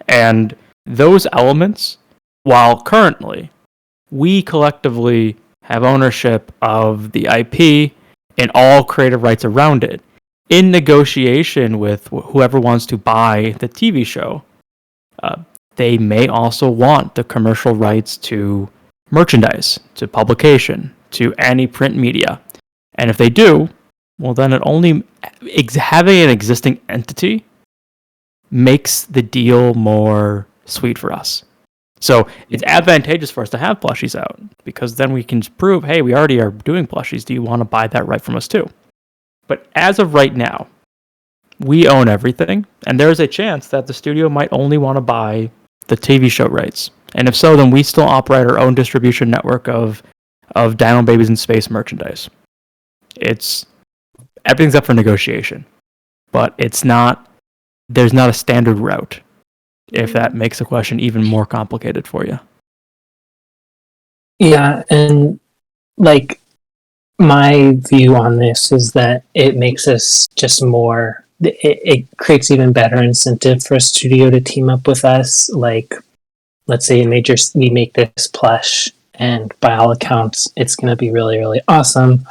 And those elements, while currently we collectively have ownership of the IP and all creative rights around it, in negotiation with whoever wants to buy the TV show, they may also want the commercial rights to merchandise, to publication, to any print media. And if they do, well, then it only having an existing entity makes the deal more sweet for us. So it's advantageous for us to have plushies out, because then we can prove, hey, we already are doing plushies. Do you want to buy that right from us too? But as of right now, we own everything, and there is a chance that the studio might only want to buy the TV show rights. And if so, then we still operate our own distribution network of Dino Babies in Space merchandise. Everything's up for negotiation, but there's not a standard route, if that makes the question even more complicated for you. Yeah, and like my view on this is that it makes us just more. It creates even better incentive for a studio to team up with us. Like, let's say we make this plush, and by all accounts, it's going to be really, really awesome.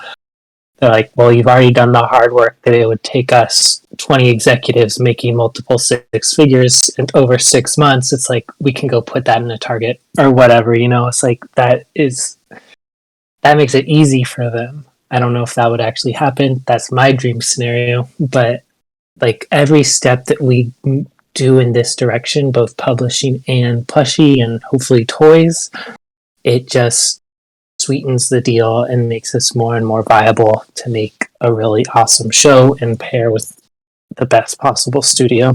They're like, well, you've already done the hard work that it would take us 20 executives making multiple six figures and over 6 months. It's like, we can go put that in a Target or whatever, It's like, that makes it easy for them. I don't know if that would actually happen. That's my dream scenario. But like every step that we do in this direction, both publishing and plushie and hopefully toys, it just sweetens the deal and makes us more and more viable to make a really awesome show and pair with the best possible studio.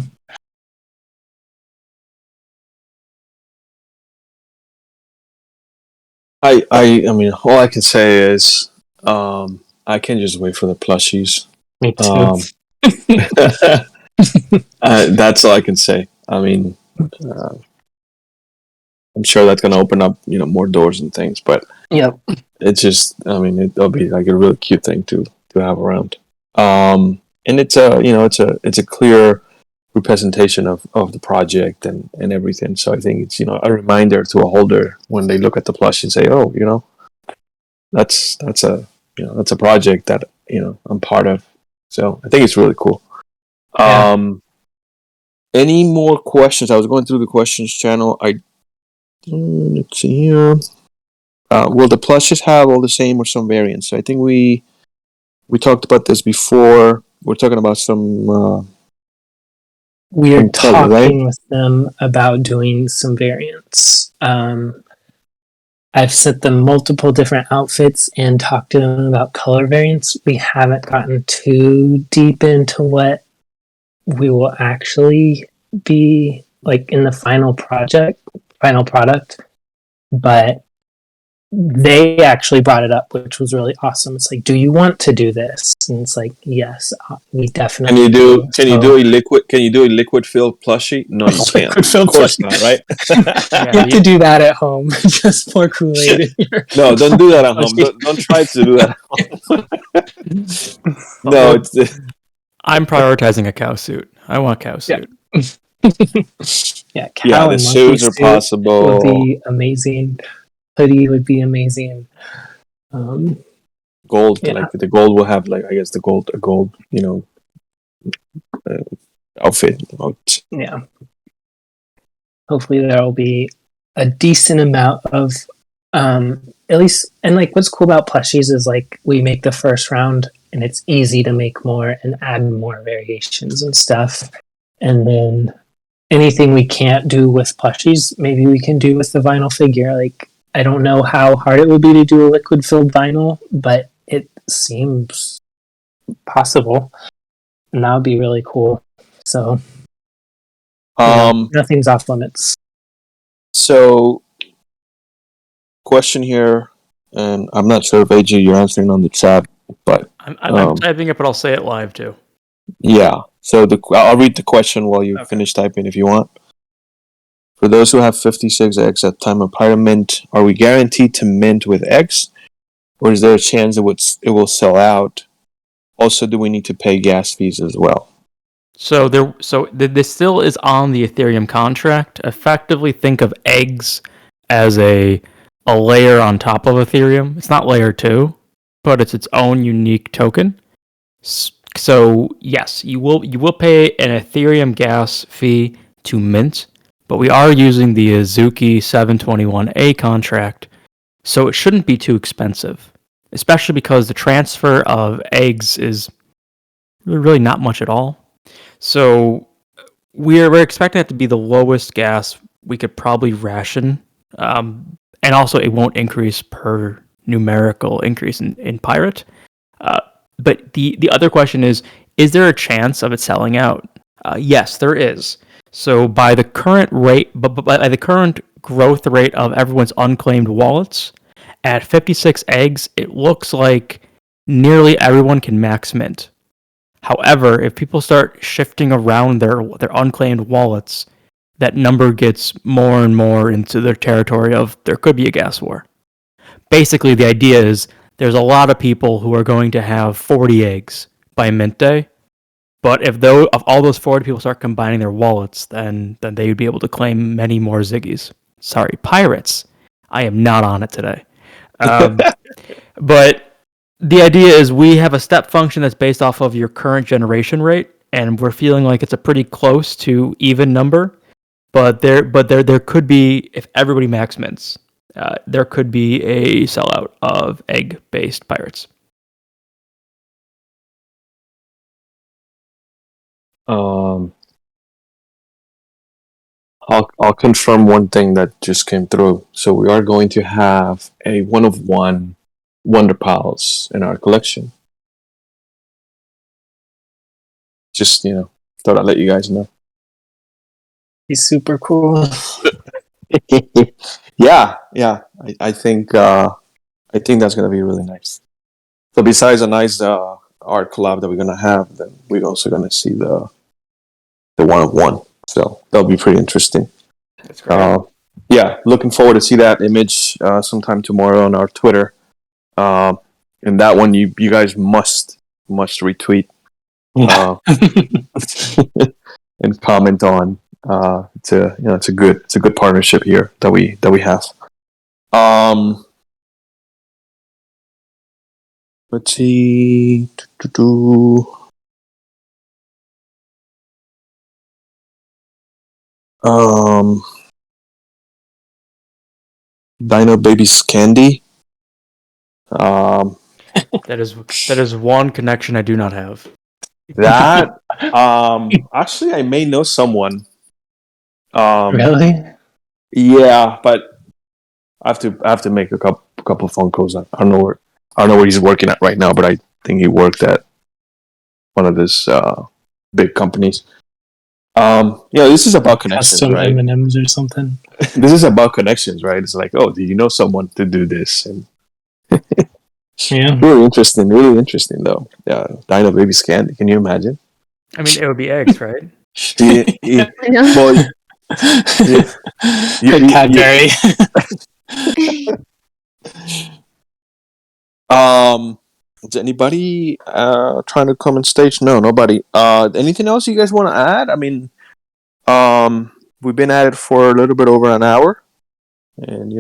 I mean, all I can say is I can just wait for the plushies. Me too. That's all I can say. I mean, I'm sure that's going to open up, more doors and things. But Yep. it's just, I mean, it'll be like a really cute thing to have around. And it's a clear representation of the project and everything. So I think it's a reminder to a holder when they look at the plush and say, oh, that's a project that I'm part of. So I think it's really cool. Yeah. Any more questions? I was going through the questions channel. Let's see here. Will the plushes have all the same or some variants? So I think we talked about this before. We're talking about some. We are color, talking right? with them about doing some variants. I've sent them multiple different outfits and talked to them about color variants. We haven't gotten too deep into what we will actually be like in the final product, but they actually brought it up, which was really awesome. It's like, do you want to do this? And it's like, yes, we definitely. Can you do a liquid filled plushie? No, you can't. Of course not, right? You have to do that at home. Just pour Kool-Aid. No, don't do that at home. Don't try to do that at home. No, I'm prioritizing a cow suit. I want a cow suit. Yeah, cow the and suits are possible. Would be amazing. Hoodie would be amazing. Gold, like the gold will have, like, I guess a gold, outfit. Yeah. Hopefully there will be a decent amount of at least, and like what's cool about plushies is like we make the first round and it's easy to make more and add more variations and stuff. And then anything we can't do with plushies, maybe we can do with the vinyl figure. Like, I don't know how hard it would be to do a liquid filled vinyl, but it seems possible. And that would be really cool. So nothing's off limits. So, question here, and I'm not sure if AJ you're answering on the chat, but I'm typing it, but I'll say it live too. Yeah. So I'll read the question while you finish typing if you want. For those who have 56 eggs at time of pirate mint, are we guaranteed to mint with eggs, or is there a chance it will sell out? Also, do we need to pay gas fees as well? So this still is on the Ethereum contract. Effectively, think of eggs as a layer on top of Ethereum. It's not layer 2, but it's its own unique token. So yes, you will pay an Ethereum gas fee to mint, but we are using the Azuki 721A contract, so it shouldn't be too expensive, especially because the transfer of eggs is really not much at all. So we're expecting it to be the lowest gas we could probably ration, and also it won't increase per numerical increase in pirate. But the other question is there a chance of it selling out? Yes, there is. So by the current rate, but by the current growth rate of everyone's unclaimed wallets, at 56 eggs, it looks like nearly everyone can max mint. However, if people start shifting around their unclaimed wallets, that number gets more and more into their territory of there could be a gas war. Basically, the idea is there's a lot of people who are going to have 40 eggs by mint day, but if all those 40 people start combining their wallets, then they would be able to claim many more Ziggies. Sorry, pirates. I am not on it today. But the idea is we have a step function that's based off of your current generation rate, and we're feeling like it's a pretty close to even number. But there could be, if everybody max mints, there could be a sellout of egg-based pirates. I'll confirm one thing that just came through. So we are going to have a 1 of 1 Wonder Pals in our collection. Just thought I'd let you guys know. He's super cool. yeah. I think that's gonna be really nice. So besides a nice art collab that we're gonna have, then we're also gonna see the 1 of 1. So that'll be pretty interesting. That's great. Yeah, looking forward to see that image sometime tomorrow on our Twitter. And that one you guys must retweet and comment on. It's a good partnership here that we have. Let's see. Dino Babies Candy. That is one connection I do not have. That actually I may know someone. Really? Yeah, but I have to make a couple phone calls. I don't know where he's working at right now, but I think he worked at one of these big companies. This is about connections, Custom right? M&Ms or something. This is about connections, right? It's like, oh, do you know someone to do this? And Yeah. really interesting though. Yeah, Dino Babies Candy. Can you imagine? I mean, it would be eggs, right? Well, Cadbury. Is anybody trying to come on stage? No, nobody. Anything else you guys want to add? I mean, we've been at it for a little bit over an hour, and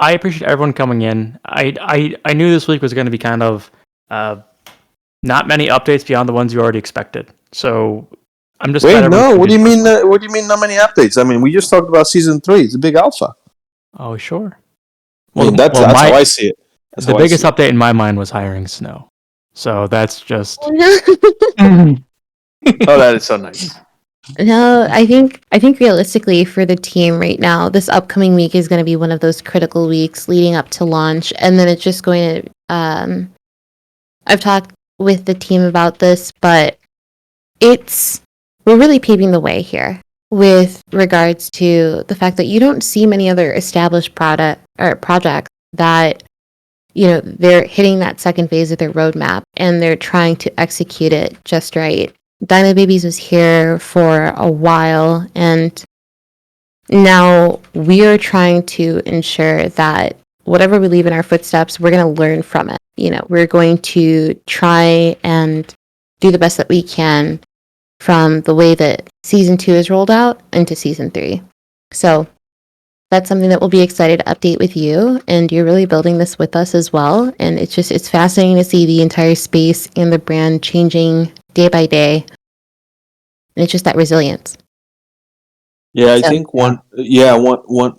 I appreciate everyone coming in. I knew this week was going to be kind of not many updates beyond the ones you already expected. So I'm just wait. No, what do you mean? What do you mean? Not many updates? I mean, we just talked about season 3. It's a big alpha. Oh, sure. Well, that's how I see it. The biggest update in my mind was hiring Snow. So that's just. Oh, that is so nice. No, I think realistically for the team right now, this upcoming week is going to be one of those critical weeks leading up to launch, and then it's just going to. I've talked with the team about this, but we're really paving the way here with regards to the fact that you don't see many other established projects that they're hitting that second phase of their roadmap and they're trying to execute it just right. Dino Babies was here for a while, and now we are trying to ensure that whatever we leave in our footsteps, we're going to learn from it. We're going to try and do the best that we can from the way that season 2 is rolled out into season 3. So that's something that we'll be excited to update with you, and you're really building this with us as well. And it's fascinating to see the entire space and the brand changing day by day. And it's just that resilience. Yeah, I think one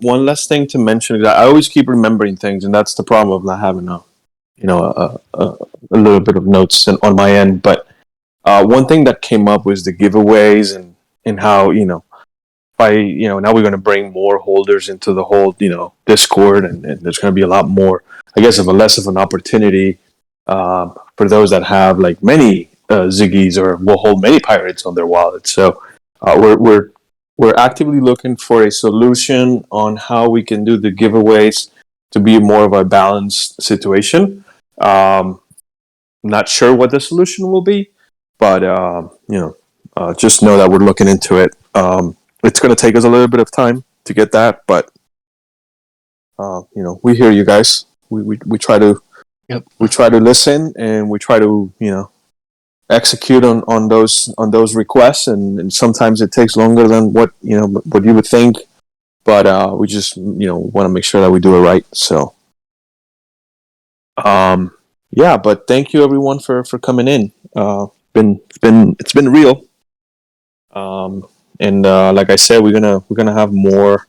last thing to mention is that I always keep remembering things, and that's the problem of not having a little bit of notes on my end. But one thing that came up was the giveaways and how now we're going to bring more holders into the whole Discord, and there's going to be a lot more, I guess, of a less of an opportunity for those that have like many Ziggies or will hold many pirates on their wallets. So we're actively looking for a solution on how we can do the giveaways to be more of a balanced situation. Not sure what the solution will be, but just know that we're looking into it. It's going to take us a little bit of time to get that, but we hear you guys. We try to we try to listen, and we try to execute on those requests, and sometimes it takes longer than what you would think, but we just want to make sure that we do it right. So yeah, but thank you everyone for coming in. It's been real. And like I said, we're gonna have more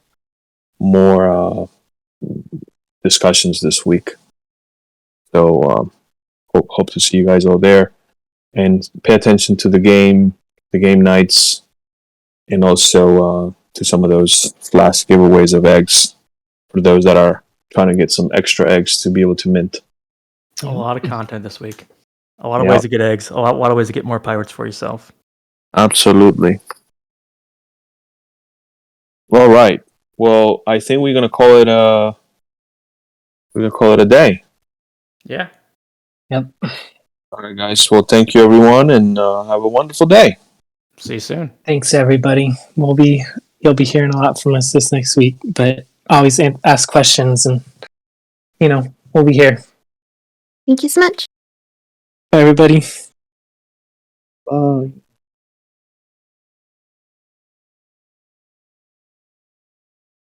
discussions this week. So hope to see you guys all there, and pay attention to the game nights, and also to some of those last giveaways of eggs for those that are trying to get some extra eggs to be able to mint. A lot of content this week. A lot of ways to get eggs. A lot of ways to get more pirates for yourself. Absolutely. All right. Well, I think we're gonna call it a day. Yeah. Yep. All right, guys. Well, thank you everyone, and have a wonderful day. See you soon. Thanks, everybody. You'll be hearing a lot from us this next week, but always ask questions, and we'll be here. Thank you so much. Bye, everybody. Bye.